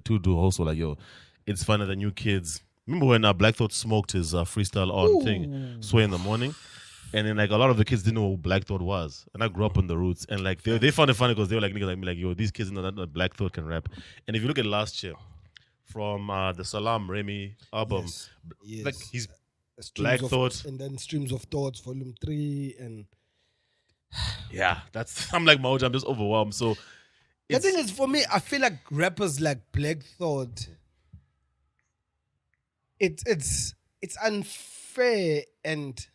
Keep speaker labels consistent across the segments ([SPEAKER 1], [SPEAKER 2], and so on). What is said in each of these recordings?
[SPEAKER 1] two do also like, yo, it's fun that the new kids. Remember when Black Thought smoked his freestyle on thing, Sway in the morning? And then like a lot of the kids didn't know what Black Thought was. And I grew up on the roots. And like they found it funny because they were like niggas like me, like, yo, these kids know that Black Thought can rap. And if you look at last year, from the Salam Remy album, like he's Black Thought.
[SPEAKER 2] And then Streams of Thoughts, Volume 3, and
[SPEAKER 1] yeah, I'm like Moj, I'm just overwhelmed. So
[SPEAKER 2] the thing is, for me, I feel like rappers like Black Thought, it's unfair and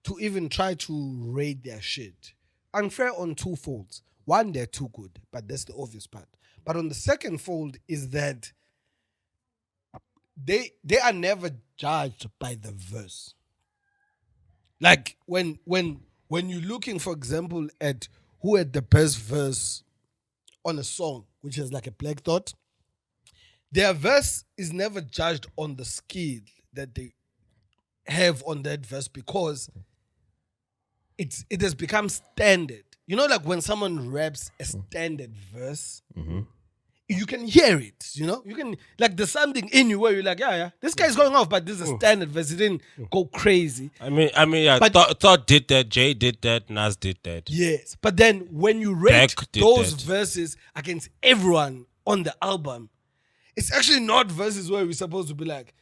[SPEAKER 2] to even try to rate their shit. Unfair on two folds. One, they're too good, but that's the obvious part. But on the second fold is that they are never judged by the verse. Like when you're looking, for example, at who had the best verse on a song, which is like a Black Thought, their verse is never judged on the skill that they have on that verse because it has become standard. You know, like when someone raps a standard verse, you can hear it, you know? You can, like, there's something in you where you're like, yeah, this guy's going off, but this is a standard verse. He didn't go crazy.
[SPEAKER 3] I mean, yeah, but Thought did that, Jay did that, Nas did that.
[SPEAKER 2] Yes, but then when you rate those verses against everyone on the album, it's actually not verses where we're supposed to be like,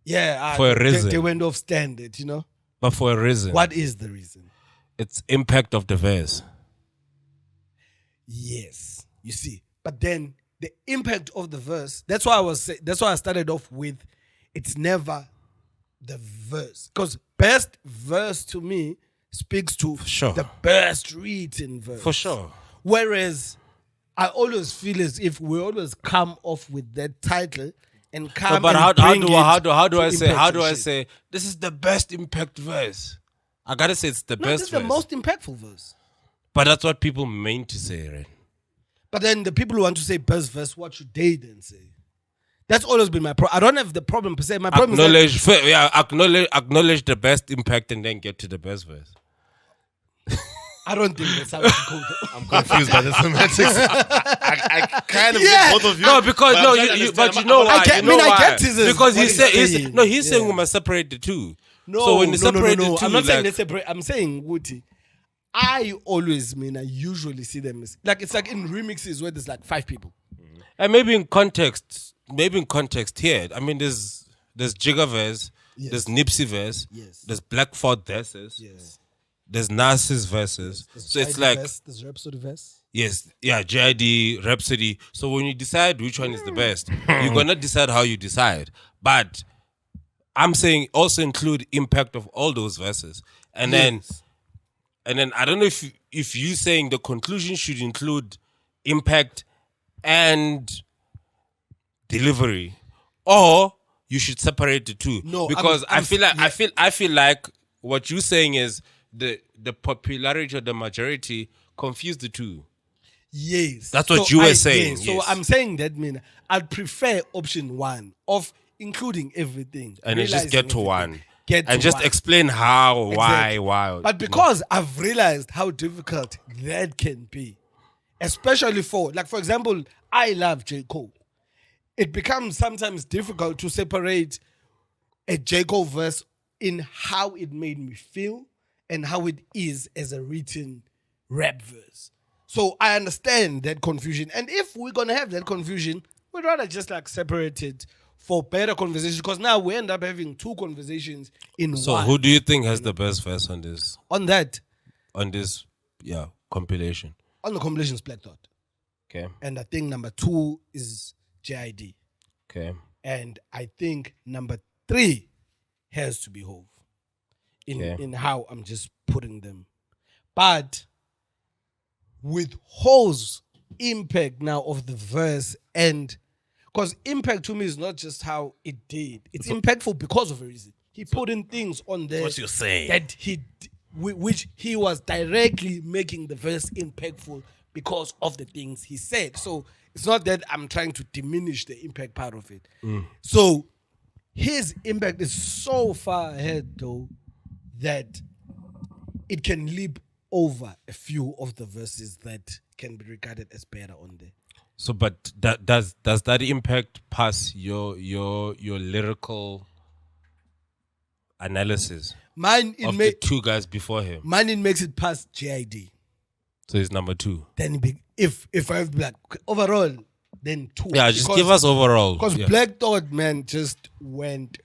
[SPEAKER 2] yeah,
[SPEAKER 3] for a reason.
[SPEAKER 2] They went off standard, you know?
[SPEAKER 3] But for a reason.
[SPEAKER 2] What is the reason?
[SPEAKER 3] It's impact of the verse.
[SPEAKER 2] Yes, you see. But then the impact of the verse, that's why I started off with it's never the verse. Because best verse to me speaks to the best written verse.
[SPEAKER 3] For sure.
[SPEAKER 2] Whereas I always feel as if we always come off with that title and come
[SPEAKER 3] but
[SPEAKER 2] how do I
[SPEAKER 3] say this is the best impact verse? I gotta say it's the best
[SPEAKER 2] this
[SPEAKER 3] verse.
[SPEAKER 2] is the most impactful verse.
[SPEAKER 3] But that's what people mean to say, right?
[SPEAKER 2] But then the people who want to say best verse, what should they then say? That's always been my problem. I don't have the problem per se. My problem
[SPEAKER 3] is acknowledge the best impact and then get to the best verse.
[SPEAKER 2] I don't think that's how it's called.
[SPEAKER 1] I'm confused by the semantics. I kind of get both of you.
[SPEAKER 3] No, because you know why?
[SPEAKER 2] I get his.
[SPEAKER 3] Because he's saying we must separate the two.
[SPEAKER 2] No,
[SPEAKER 3] so when you separate the two,
[SPEAKER 2] I'm not saying let's separate. I'm saying, Woody, I usually see them as, like, it's like in remixes where there's like 5 people.
[SPEAKER 3] And maybe in context here, I mean, there's Jigga verse, there's Nipsey verse, there's Black Thought verses, there's Nas's verses. So it's like
[SPEAKER 2] there's Rhapsody verse.
[SPEAKER 3] Yes, yeah, JID, Rhapsody. So when you decide which one is the best, you're gonna decide how you decide. But I'm saying also include impact of all those verses, and then I don't know if you saying the conclusion should include impact and delivery, or you should separate the two.
[SPEAKER 2] No,
[SPEAKER 3] because I feel like what you're saying is the popularity of the majority confuse the two.
[SPEAKER 2] Yes,
[SPEAKER 3] that's what you were saying.
[SPEAKER 2] Yes. So I'm saying that I'd prefer option 1 of including everything,
[SPEAKER 3] and then just get to one.
[SPEAKER 2] And
[SPEAKER 3] just explain how, why.
[SPEAKER 2] But because I've realized how difficult that can be, especially for example, I love J. Cole. It becomes sometimes difficult to separate a J. Cole verse in how it made me feel and how it is as a written rap verse. So I understand that confusion. And if we're going to have that confusion, we'd rather just separate it for better conversation, because now we end up having 2 conversations in one.
[SPEAKER 3] So who do you think has the best verse on this?
[SPEAKER 2] On that?
[SPEAKER 3] On this, compilation.
[SPEAKER 2] On the compilation is Black Thought.
[SPEAKER 3] Okay.
[SPEAKER 2] And I think number 2 is JID.
[SPEAKER 3] Okay.
[SPEAKER 2] And I think number 3 has to be Hove. In how I'm just putting them. But with Hove's impact now of the verse, and because impact to me is not just how it did. It's impactful because of a reason. He put in things on there.
[SPEAKER 1] What you're saying?
[SPEAKER 2] That which he was directly making the verse impactful because of the things he said. So it's not that I'm trying to diminish the impact part of it. So his impact is so far ahead, though, that it can leap over a few of the verses that can be regarded as better on there.
[SPEAKER 3] So, but does that impact past your lyrical analysis
[SPEAKER 2] Mine
[SPEAKER 3] of the two guys before him?
[SPEAKER 2] Mine it makes it past JID.
[SPEAKER 3] So he's number 2.
[SPEAKER 2] Then if I have to be like overall, then 2.
[SPEAKER 3] Yeah, just give us overall.
[SPEAKER 2] Because
[SPEAKER 3] Yeah.
[SPEAKER 2] Black Thought, man, just went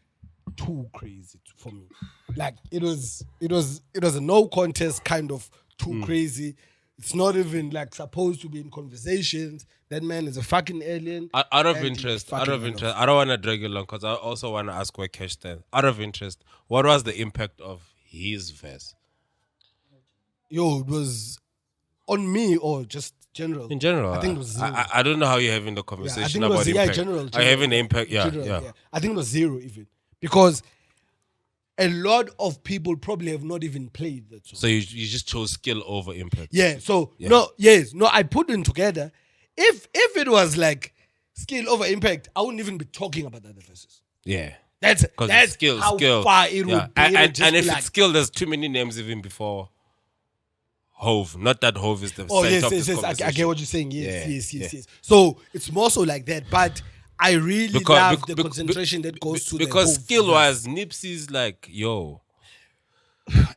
[SPEAKER 2] too crazy for me. Like it was a no contest kind of too crazy. It's not even like supposed to be in conversations. That man is a fucking alien.
[SPEAKER 3] Out of
[SPEAKER 2] and
[SPEAKER 3] interest,
[SPEAKER 2] he's
[SPEAKER 3] out of
[SPEAKER 2] fucking
[SPEAKER 3] interest, I don't want to drag you along because I also want to ask where Cash stands. Out of interest, what was the impact of his verse?
[SPEAKER 2] Yo, it was on me or just general?
[SPEAKER 3] In general,
[SPEAKER 2] I think it was 0.
[SPEAKER 3] I don't know how you're having the
[SPEAKER 2] Yeah, I
[SPEAKER 3] conversation
[SPEAKER 2] think it
[SPEAKER 3] about
[SPEAKER 2] was
[SPEAKER 3] impact.
[SPEAKER 2] general.
[SPEAKER 3] Are you having an impact? Yeah,
[SPEAKER 2] General,
[SPEAKER 3] yeah.
[SPEAKER 2] I think it was 0 even because a lot of people probably have not even played that song.
[SPEAKER 3] So you just chose skill over impact.
[SPEAKER 2] Yeah. So
[SPEAKER 3] Yeah.
[SPEAKER 2] I put them together. If it was like skill over impact, I wouldn't even be talking about the other verses.
[SPEAKER 3] Yeah.
[SPEAKER 2] That's
[SPEAKER 3] skill,
[SPEAKER 2] how
[SPEAKER 3] skill.
[SPEAKER 2] far it
[SPEAKER 3] Yeah.
[SPEAKER 2] would be.
[SPEAKER 3] And if it's skill, there's too many names even before Hove. Not that Hove is the center of this
[SPEAKER 2] I
[SPEAKER 3] conversation.
[SPEAKER 2] get what you're saying.
[SPEAKER 3] Yeah,
[SPEAKER 2] Yes. So it's more so like that. But I really love the concentration that goes to
[SPEAKER 3] because
[SPEAKER 2] the
[SPEAKER 3] skill-wise, Nipsey's like, yo.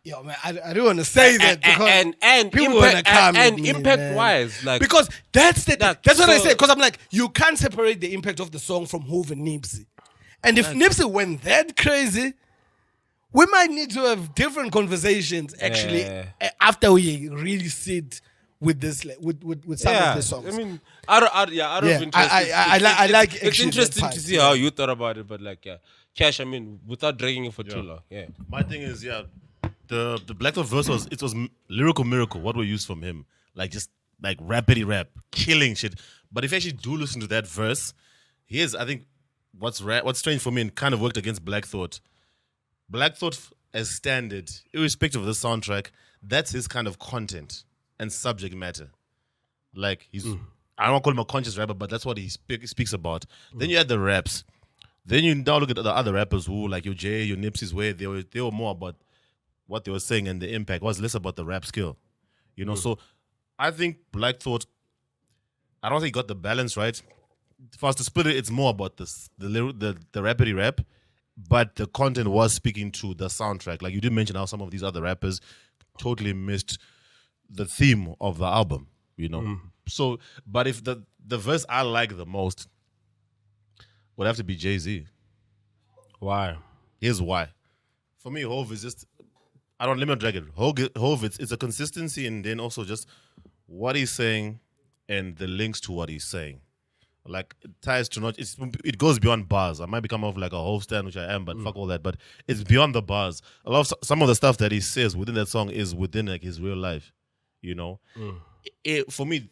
[SPEAKER 2] Yo, man, I don't want to say that because
[SPEAKER 3] and
[SPEAKER 2] people
[SPEAKER 3] impact,
[SPEAKER 2] wanna come
[SPEAKER 3] and
[SPEAKER 2] at me,
[SPEAKER 3] impact-wise, like
[SPEAKER 2] because that's what I
[SPEAKER 3] so-
[SPEAKER 2] say. Because I'm like, you can't separate the impact of the song from Hove and Nipsey. And if Nipsey went that crazy, we might need to have different conversations actually after we really sit with this with some of the songs.
[SPEAKER 3] I mean, out of interest.
[SPEAKER 2] I like
[SPEAKER 3] It's
[SPEAKER 2] actually
[SPEAKER 3] interesting
[SPEAKER 2] that
[SPEAKER 3] to
[SPEAKER 2] part,
[SPEAKER 3] see how you thought about it, but like, yeah, Cash. I mean, without dragging it for too long. Yeah.
[SPEAKER 1] My thing is, the Black Thought verse was lyrical miracle. What we used from him, like just like rapidy rap, killing shit. But if you actually do listen to that verse, here's I think what's strange for me and kind of worked against Black Thought. Black Thought as standard, irrespective of the soundtrack, that's his kind of content and subject matter. Like he's, I don't want to call him a conscious rapper, but that's what he speaks about. Then you had the raps. Then you now look at the other rappers who, like your Jay, your Nipsey's, where they were more about what they were saying and the impact was less about the rap skill. You know, so I think Black Thought, I don't think he got the balance right. For us to split it, it's more about the rapidy rap, but the content was speaking to the soundtrack. Like you did mention how some of these other rappers totally missed the theme of the album, you know. So, but if the verse I like the most would have to be Jay-Z.
[SPEAKER 3] Why?
[SPEAKER 1] Here's why. For me, Hove is just, let me not drag it. Hove, it's a consistency and then also just what he's saying and the links to what he's saying. Like, it ties to not, it goes beyond bars. I might become off like a Hove stan, which I am, but fuck all that. But it's beyond the bars. Some of the stuff that he says within that song is within like his real life, you know? For me,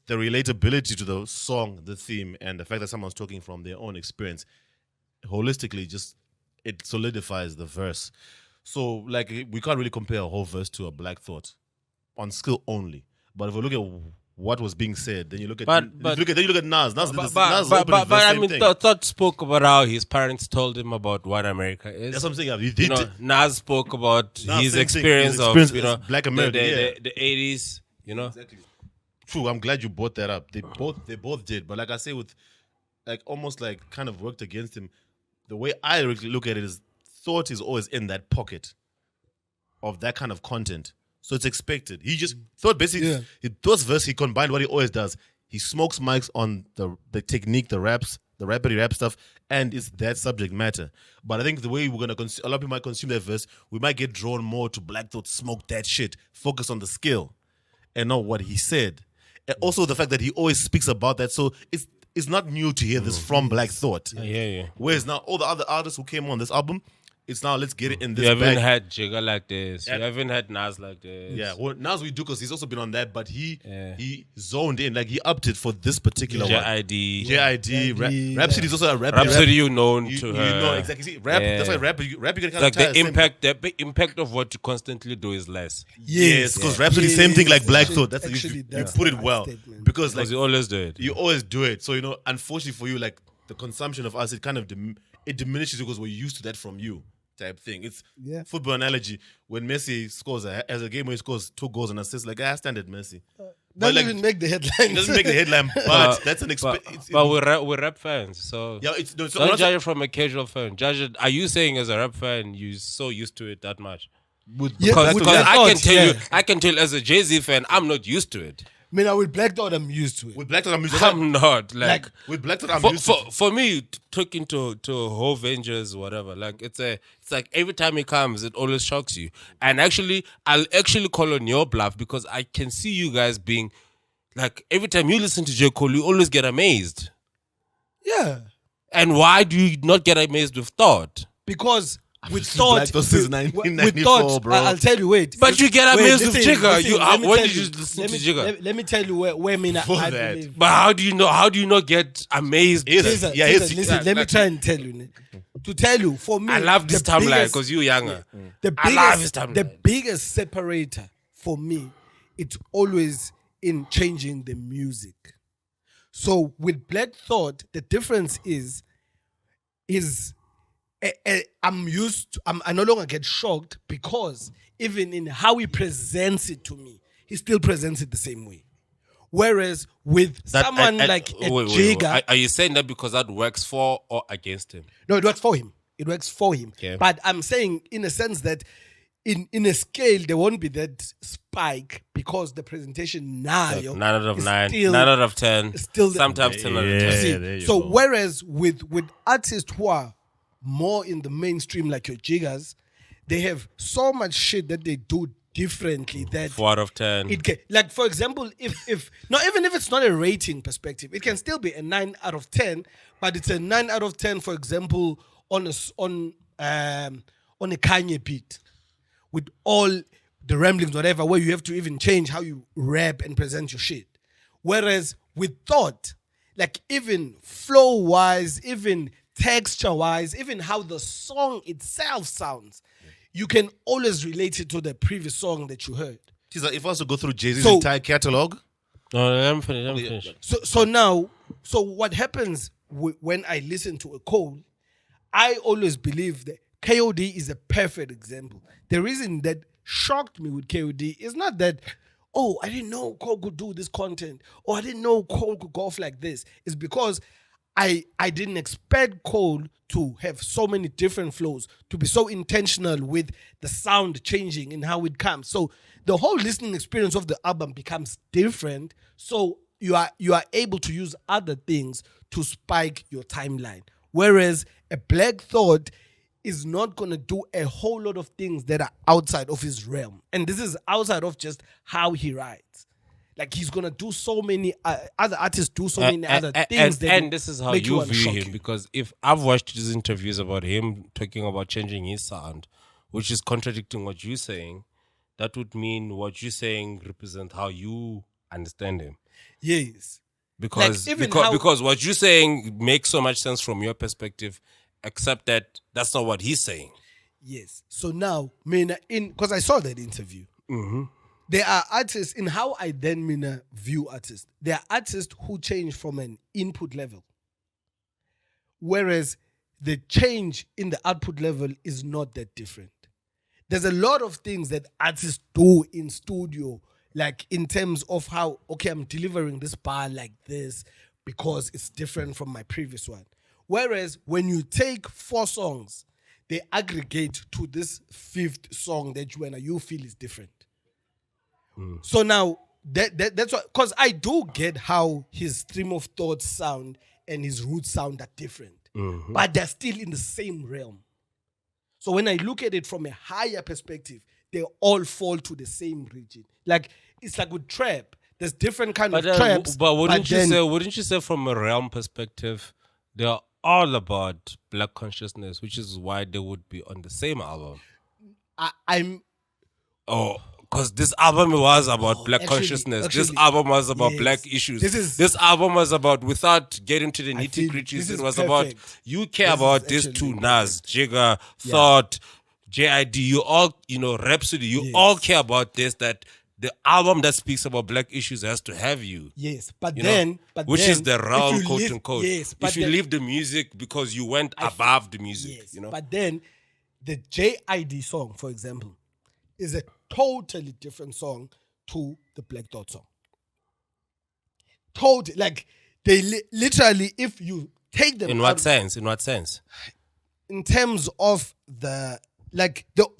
[SPEAKER 1] the relatability to the song, the theme, and the fact that someone's talking from their own experience, holistically, just it solidifies the verse. So, like, we can't really compare a whole verse to a Black Thought on skill only. But if we look at what was being said, then you look at then you look at Nas. Nas
[SPEAKER 3] But
[SPEAKER 1] I mean,
[SPEAKER 3] Thought spoke about how his parents told him about what America is.
[SPEAKER 1] that's what I'm saying.
[SPEAKER 3] You know, Nas spoke about
[SPEAKER 1] Nas
[SPEAKER 3] his
[SPEAKER 1] same thing.
[SPEAKER 3] experience
[SPEAKER 1] His
[SPEAKER 3] of
[SPEAKER 1] experience as Black America,
[SPEAKER 3] the 80s. You know,
[SPEAKER 1] exactly. True. I'm glad you brought that up. They both did. But like I say, with like almost like kind of worked against him. The way I look at it is, Thought is always in that pocket of that kind of content. So it's expected. He just thought basically, Thought's verse, he combined what he always does. He smokes mics on the technique, the raps, the rapidy rap stuff, and it's that subject matter. But I think the way we're going to a lot of people might consume that verse, we might get drawn more to Black Thought, smoke that shit, focus on the skill and not what he said. And also the fact that he always speaks about that. So it's not new to hear this from Black Thought.
[SPEAKER 3] yeah.
[SPEAKER 1] Whereas now all the other artists who came on this album, it's now let's get it in this
[SPEAKER 3] You haven't
[SPEAKER 1] bag.
[SPEAKER 3] had Jigga like this. You haven't had Nas like this.
[SPEAKER 1] Yeah, well, Nas we do because he's also been on that, but he zoned in, like he upped it for this particular one.
[SPEAKER 3] JID.
[SPEAKER 1] Rhapsody is also a rapper.
[SPEAKER 3] Rhapsody, you known to
[SPEAKER 1] You
[SPEAKER 3] her.
[SPEAKER 1] know exactly. See, rap.
[SPEAKER 3] Yeah.
[SPEAKER 1] That's why rap you can kind
[SPEAKER 3] Like
[SPEAKER 1] of
[SPEAKER 3] the impact of what you constantly do is less.
[SPEAKER 1] Yes, because Rhapsody same thing like Black Thought. That's
[SPEAKER 2] Actually,
[SPEAKER 1] you
[SPEAKER 2] that's
[SPEAKER 1] put
[SPEAKER 2] the
[SPEAKER 1] it
[SPEAKER 2] right
[SPEAKER 1] well
[SPEAKER 2] statement.
[SPEAKER 1] because like
[SPEAKER 3] Because you always do it.
[SPEAKER 1] you always do it. So unfortunately for you, like the consumption of us, it kind of it diminishes because we're used to that from you. Type thing. It's football analogy. When Messi scores as a game where he scores 2 goals and assists, like I stand at Messi.
[SPEAKER 2] Doesn't
[SPEAKER 1] like,
[SPEAKER 2] even make the headlines.
[SPEAKER 1] it doesn't make the headline, but that's an experience.
[SPEAKER 3] But we're rap fans, so
[SPEAKER 1] Yeah, it's no,
[SPEAKER 3] don't judge it from a casual fan. Judge it. Are you saying as a rap fan you're so used to it that much? Because I can tell as a Jay-Z fan, I'm not used to it.
[SPEAKER 2] I mean, with Black Thought, I'm used to it.
[SPEAKER 1] with Black Thought, I'm used to
[SPEAKER 3] I'm not like
[SPEAKER 1] with Black Thought, I'm
[SPEAKER 3] for,
[SPEAKER 1] used to
[SPEAKER 3] for me talking to Whole Vengers, whatever. Like it's like every time he comes, it always shocks you. And actually, I'll actually call on your bluff because I can see you guys being like every time you listen to J. Cole, you always get amazed.
[SPEAKER 2] Yeah.
[SPEAKER 3] And why do you not get amazed with Thought?
[SPEAKER 2] Because with
[SPEAKER 1] Black
[SPEAKER 2] Thought,
[SPEAKER 1] Thought since
[SPEAKER 2] with
[SPEAKER 1] 1994,
[SPEAKER 2] Thought,
[SPEAKER 1] bro.
[SPEAKER 2] I'll tell you. Wait,
[SPEAKER 3] But you get amazed with Jigga. When
[SPEAKER 2] tell
[SPEAKER 3] did you listen to Jigga?
[SPEAKER 2] Let me tell you where I
[SPEAKER 1] that.
[SPEAKER 2] believe.
[SPEAKER 3] But how do you know? How do you not get amazed?
[SPEAKER 2] Listen,
[SPEAKER 1] Yeah,
[SPEAKER 2] listen, let me try and tell you. To tell you, for me,
[SPEAKER 3] I love this
[SPEAKER 2] the
[SPEAKER 3] timeline
[SPEAKER 2] biggest-
[SPEAKER 3] because you're younger.
[SPEAKER 2] The
[SPEAKER 3] I love his timeline.
[SPEAKER 2] the biggest separator for me, it's always in changing the music. So with Black Thought, the difference is I no longer get shocked because even in how he presents it to me, he still presents it the same way. Whereas with someone like a Jigga,
[SPEAKER 3] are you saying that because that works for or against him?
[SPEAKER 2] no, it works for him. It works for him.
[SPEAKER 3] Okay.
[SPEAKER 2] But I'm saying in a sense that in a scale, there won't be that spike because the presentation now
[SPEAKER 3] 9 out of
[SPEAKER 2] is
[SPEAKER 3] 9,
[SPEAKER 2] still-
[SPEAKER 3] 9 out of 10,
[SPEAKER 2] still-
[SPEAKER 3] sometimes 10 out of
[SPEAKER 1] Yeah.
[SPEAKER 3] 10.
[SPEAKER 2] See,
[SPEAKER 1] there you
[SPEAKER 2] so
[SPEAKER 1] go.
[SPEAKER 2] whereas with artists who are more in the mainstream like your Jiggas, they have so much shit that they do differently that
[SPEAKER 3] 4 out of 10.
[SPEAKER 2] it can, like for example, if not, even if it's not a rating perspective, it can still be a 9 out of 10, but it's a 9 out of 10, for example, on a Kanye beat with all the ramblings, whatever, where you have to even change how you rap and present your shit. Whereas with Thought, like even flow wise, even texture wise, even how the song itself sounds, you can always relate it to the previous song that you heard.
[SPEAKER 1] If I was to go through Jay-Z's
[SPEAKER 2] So-
[SPEAKER 1] entire catalog,
[SPEAKER 3] No, let me finish.
[SPEAKER 2] So now, what happens when I listen to a Cole, I always believe that KOD is a perfect example. The reason that shocked me with KOD is not that, oh, I didn't know Cole could do this content, or I didn't know Cole could go off like this. It's because I didn't expect Cole to have so many different flows, to be so intentional with the sound changing and how it comes. So the whole listening experience of the album becomes different. So you are able to use other things to spike your timeline. Whereas a Black Thought is not going to do a whole lot of things that are outside of his realm. And this is outside of just how he writes. Like he's going to do so many, other artists do so many other things.
[SPEAKER 3] And this is how
[SPEAKER 2] make
[SPEAKER 3] you
[SPEAKER 2] wanna
[SPEAKER 3] view
[SPEAKER 2] shock
[SPEAKER 3] him,
[SPEAKER 2] you.
[SPEAKER 3] because if I've watched his interviews about him talking about changing his sound, which is contradicting what you're saying, that would mean what you're saying represent how you understand him.
[SPEAKER 2] Yes.
[SPEAKER 3] Because
[SPEAKER 2] Like, even
[SPEAKER 3] because what you're saying makes so much sense from your perspective, except that that's not what he's saying.
[SPEAKER 2] Yes. So now, because I saw that interview, there are artists, in how I then view artists, there are artists who change from an input level. Whereas the change in the output level is not that different. There's a lot of things that artists do in studio, like in terms of how, okay, I'm delivering this bar like this because it's different from my previous one. Whereas when you take 4 songs, they aggregate to this 5th song that you feel is different. So now that's what, because I do get how his stream of thoughts sound and his root sound are different, but they're still in the same realm. So when I look at it from a higher perspective, they all fall to the same region. Like it's like with trap, there's different kind of traps.
[SPEAKER 3] But wouldn't you say from a realm perspective, they're all about black consciousness, which is why they would be on the same album? Because this album was about black consciousness. This album was about black issues. This album was about, without getting to the nitty gritties, it was about, you care about this too, Nas, Jigga, Thought, JID, you all, Rhapsody, you all care about this, that the album that speaks about black issues has to have you.
[SPEAKER 2] Yes, but
[SPEAKER 3] which is the realm,
[SPEAKER 2] if you
[SPEAKER 3] quote
[SPEAKER 2] leave-
[SPEAKER 3] unquote.
[SPEAKER 2] Yes,
[SPEAKER 3] if you leave the music because you went above the music,
[SPEAKER 2] yes, but then the JID song, for example, is a totally different song to the Black Dot song. Totally. Like, they literally, if you take them
[SPEAKER 3] In
[SPEAKER 2] out,
[SPEAKER 3] what sense? In what sense?
[SPEAKER 2] in terms of the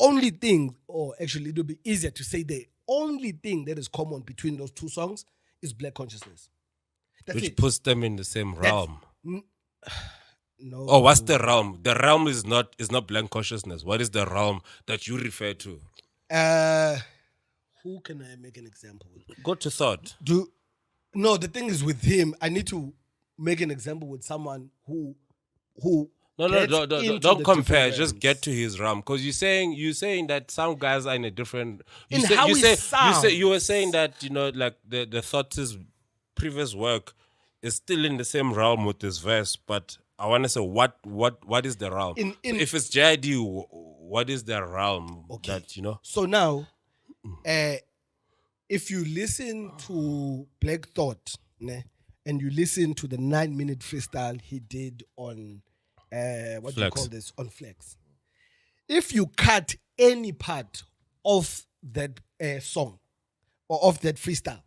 [SPEAKER 2] only thing, or actually it'll be easier to say the only thing that is common between those two songs is black consciousness. That's
[SPEAKER 3] Which
[SPEAKER 2] it.
[SPEAKER 3] puts them in the same realm.
[SPEAKER 2] No.
[SPEAKER 3] Oh, what's the realm? The realm is not blank consciousness. What is the realm that you refer to?
[SPEAKER 2] Who can I make an example with?
[SPEAKER 3] Go to thought.
[SPEAKER 2] No, the thing is with him, I need to make an example with someone who
[SPEAKER 3] No,
[SPEAKER 2] gets
[SPEAKER 3] don't
[SPEAKER 2] into the
[SPEAKER 3] compare.
[SPEAKER 2] different
[SPEAKER 3] Just
[SPEAKER 2] realms.
[SPEAKER 3] get to his realm, because you're saying that some guys are in a different.
[SPEAKER 2] In how he
[SPEAKER 3] You were saying that like the Thought's previous work is still in the same realm with this verse, but I want to say what is the realm? If it's JID, what is the realm that
[SPEAKER 2] So now, if you listen to Black Thought, ne, and you listen to the 9-minute freestyle he did on what do you
[SPEAKER 3] Flex.
[SPEAKER 2] call this? On Flex. If you cut any part of that song or of that freestyle,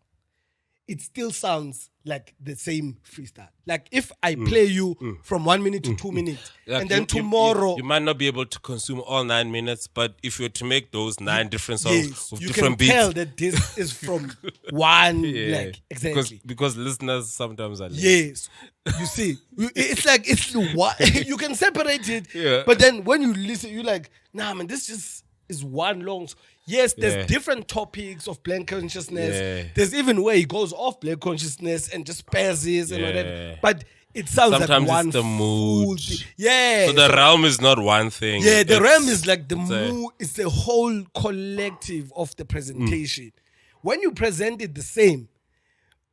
[SPEAKER 2] it still sounds like the same freestyle. Like if I play you from 1 minute to 2 minutes,
[SPEAKER 3] Like
[SPEAKER 2] and then
[SPEAKER 3] you
[SPEAKER 2] tomorrow
[SPEAKER 3] you might not be able to consume all 9 minutes, but if you were to make those 9 different songs
[SPEAKER 2] yes,
[SPEAKER 3] with
[SPEAKER 2] you
[SPEAKER 3] different
[SPEAKER 2] can
[SPEAKER 3] beats,
[SPEAKER 2] tell that this is from one, like exactly.
[SPEAKER 3] because listeners sometimes are late.
[SPEAKER 2] Yes, you see, it's like it's one. You can separate it,
[SPEAKER 3] Yeah.
[SPEAKER 2] but then when you listen, you're like, nah, man, this just is one long. Yes, there's
[SPEAKER 3] Yeah.
[SPEAKER 2] different topics of black consciousness.
[SPEAKER 3] Yeah.
[SPEAKER 2] There's even where he goes off black consciousness and just spazzes and
[SPEAKER 3] Yeah.
[SPEAKER 2] whatever. But it sounds
[SPEAKER 3] Sometimes
[SPEAKER 2] like
[SPEAKER 3] it's
[SPEAKER 2] one
[SPEAKER 3] the
[SPEAKER 2] full
[SPEAKER 3] mood.
[SPEAKER 2] Yeah.
[SPEAKER 3] So the realm is not one thing.
[SPEAKER 2] Yeah, the
[SPEAKER 3] It's-
[SPEAKER 2] realm is like the
[SPEAKER 3] it's a-
[SPEAKER 2] mood. It's the whole collective of the presentation. When you present it the same,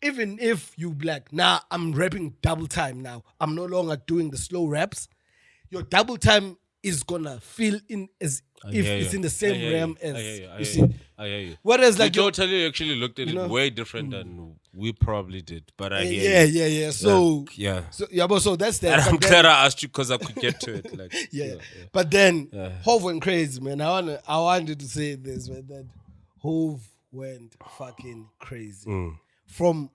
[SPEAKER 2] even if you like, nah, I'm rapping double time now. I'm no longer doing the slow raps. Your double time is gonna feel in as if
[SPEAKER 3] hear
[SPEAKER 2] it's
[SPEAKER 3] you.
[SPEAKER 2] in the same
[SPEAKER 3] I hear
[SPEAKER 2] realm
[SPEAKER 3] you.
[SPEAKER 2] as
[SPEAKER 3] I hear you.
[SPEAKER 2] you see.
[SPEAKER 3] I hear you.
[SPEAKER 2] Whereas
[SPEAKER 3] We
[SPEAKER 2] like your-
[SPEAKER 3] totally actually looked at it
[SPEAKER 2] know?
[SPEAKER 3] way different than we probably did. But I hear
[SPEAKER 2] yeah,
[SPEAKER 3] you.
[SPEAKER 2] yeah. So
[SPEAKER 3] Yeah.
[SPEAKER 2] but so that's that.
[SPEAKER 3] And I'm
[SPEAKER 2] But then-
[SPEAKER 3] glad I asked you because I could get to it. Like,
[SPEAKER 2] yeah. But then
[SPEAKER 3] Yeah.
[SPEAKER 2] Hove went crazy, man. I wanted to say this, man. That Hove went fucking crazy. From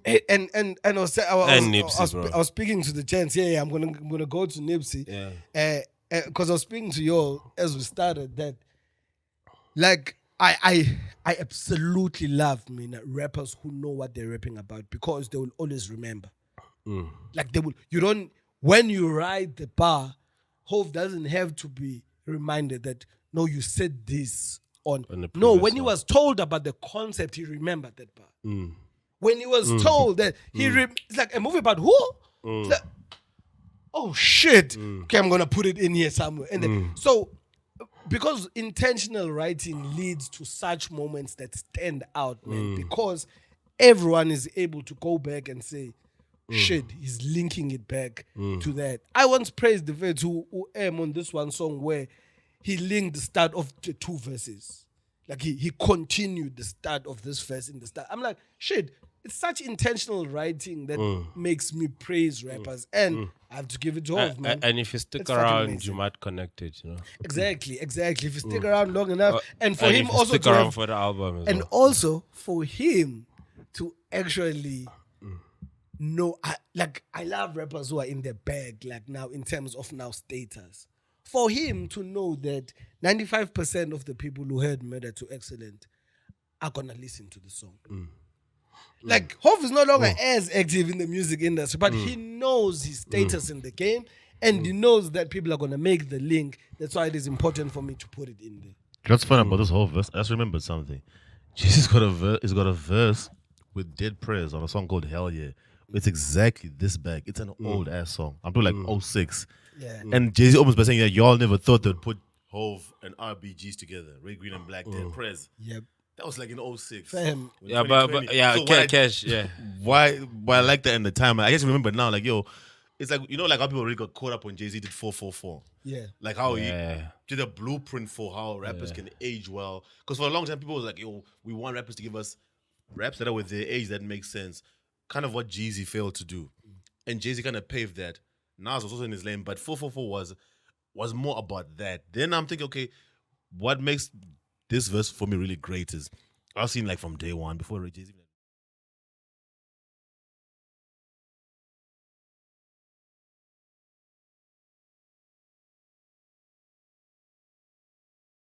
[SPEAKER 2] and I was
[SPEAKER 3] Nipsey, bro.
[SPEAKER 2] I was speaking to the gents. Yeah, I'm gonna go to Nipsey.
[SPEAKER 3] Yeah.
[SPEAKER 2] Because I was speaking to you as we started that, like I absolutely love rappers who know what they're rapping about, because they will always remember. Like they will. You don't, when you write the bar, Hove doesn't have to be reminded that no, you said this on.
[SPEAKER 3] On the
[SPEAKER 2] No,
[SPEAKER 3] previous
[SPEAKER 2] when he
[SPEAKER 3] one.
[SPEAKER 2] was told about the concept, he remembered that bar. When he was told that it's like a movie about who? It's like, oh shit. Okay, I'm gonna put it in here somewhere. And then, so because intentional writing leads to such moments that stand out, man, because everyone is able to go back and say, shit, he's linking it back to that. I once praised the vet who on this one song where he linked the start of the two verses. Like he continued the start of this verse in the start. I'm like, shit, it's such intentional writing that makes me praise rappers. And I have to give it to Hov, man.
[SPEAKER 3] And if you stick
[SPEAKER 2] It's fucking
[SPEAKER 3] around,
[SPEAKER 2] amazing.
[SPEAKER 3] you might connect it, you know.
[SPEAKER 2] Exactly. If you stick around long enough, and for
[SPEAKER 3] And
[SPEAKER 2] him
[SPEAKER 3] if you
[SPEAKER 2] also
[SPEAKER 3] stick
[SPEAKER 2] to
[SPEAKER 3] around
[SPEAKER 2] have,
[SPEAKER 3] for the album as
[SPEAKER 2] and
[SPEAKER 3] well.
[SPEAKER 2] also for him to actually know, I love rappers who are in their bag, like now in terms of now status. For him to know that 95% of the people who heard Murder to Excellent are gonna listen to the song. Like Hov is no longer as active in the music industry, but he knows his status in the game, and he knows that people are gonna make the link. That's why it is important for me to put it in there.
[SPEAKER 1] What's fun about this whole verse? I just remembered something. Jesus got a verse with Dead Prayers on a song called Hell Yeah. It's exactly this bag. It's an old ass song. I'm talking like 06.
[SPEAKER 2] Yeah.
[SPEAKER 1] And Jay-Z almost by saying that y'all never thought they'd put Hove and RBGs together. Red, Green, and Black, Dead Prayers.
[SPEAKER 2] Yep.
[SPEAKER 1] That was like in 06.
[SPEAKER 2] Fam.
[SPEAKER 1] When
[SPEAKER 3] Yeah, but
[SPEAKER 1] 2020.
[SPEAKER 3] yeah,
[SPEAKER 1] So why-
[SPEAKER 3] cash, yeah.
[SPEAKER 1] Why I like that in the time? I just remember now, like, yo, it's like, like how people really got caught up when Jay-Z did 444.
[SPEAKER 2] Yeah.
[SPEAKER 1] Like how
[SPEAKER 3] Yeah.
[SPEAKER 1] he did a blueprint for how rappers can age well. Because for a long time, people was like, yo, we want rappers to give us raps that are with their age that makes sense. Kind of what Jeezy failed to do. And Jay-Z kind of paved that. Nas was also in his lane, but 444 was more about that. Then I'm thinking, okay, what makes this verse for me really great is I've seen like from day one, before Jay-Z